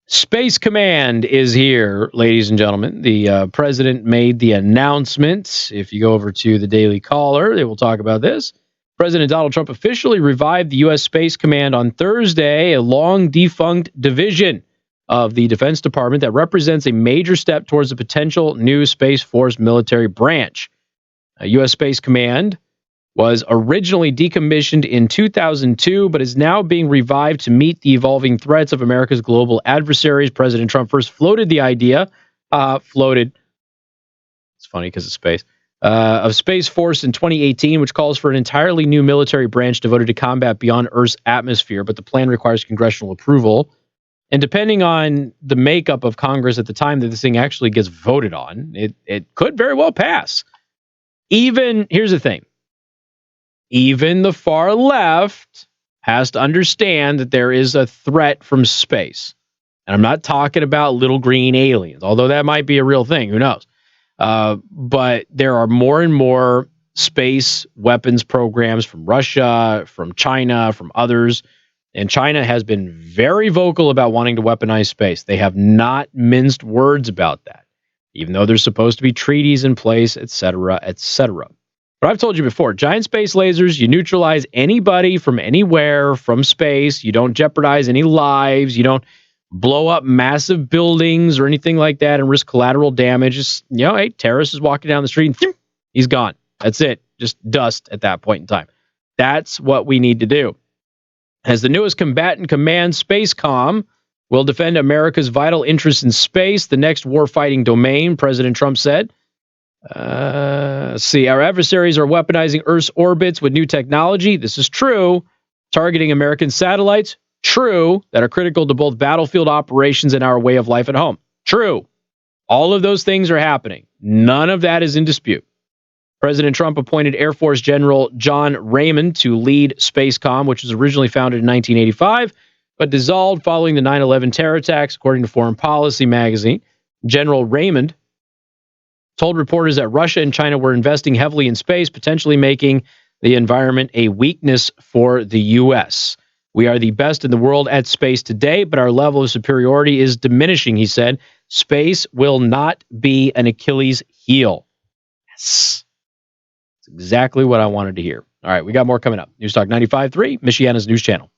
Space Command is here, ladies and gentlemen. The president made the announcement. If you go over to the Daily Caller, they will talk about this. President Donald Trump officially revived the U.S. Space Command on Thursday, a long-defunct division of the Defense Department that represents a major step towards a potential new Space Force military branch. U.S. Space Command was originally decommissioned in 2002, but is now being revived to meet the evolving threats of America's global adversaries. President Trump first floated the idea, it's funny because of space, of Space Force in 2018, which calls for an entirely new military branch devoted to combat beyond Earth's atmosphere, but the plan requires congressional approval. And depending on the makeup of Congress at the time that this thing actually gets voted on, it could very well pass. Here's the thing. Even the far left has to understand that there is a threat from space. And I'm not talking about little green aliens, although that might be a real thing. Who knows? But there are more and more space weapons programs from Russia, from China, from others. And China has been very vocal about wanting to weaponize space. They have not minced words about that, even though there's supposed to be treaties in place, et cetera, et cetera. But I've told you before, giant space lasers, you neutralize anybody from anywhere from space. You don't jeopardize any lives. You don't blow up massive buildings or anything like that and risk collateral damage. Just, hey, terrorist is walking down the street and he's gone. That's it. Just dust at that point in time. That's what we need to do. As the newest combatant command, SpaceCom will defend America's vital interests in space, the next warfighting domain, President Trump said. Our adversaries are weaponizing Earth's orbits with new technology. This is true. Targeting American satellites. True. That are critical to both battlefield operations and our way of life at home. True. All of those things are happening. None of that is in dispute. President Trump appointed Air Force General John Raymond to lead SpaceCom, which was originally founded in 1985, but dissolved following the 9/11 terror attacks, according to Foreign Policy magazine. General Raymond told reporters that Russia and China were investing heavily in space, potentially making the environment a weakness for the U.S. We are the best in the world at space today, but our level of superiority is diminishing, he said. Space will not be an Achilles heel. Yes. That's exactly what I wanted to hear. All right, we got more coming up. News Talk 95.3, Michiana's news channel.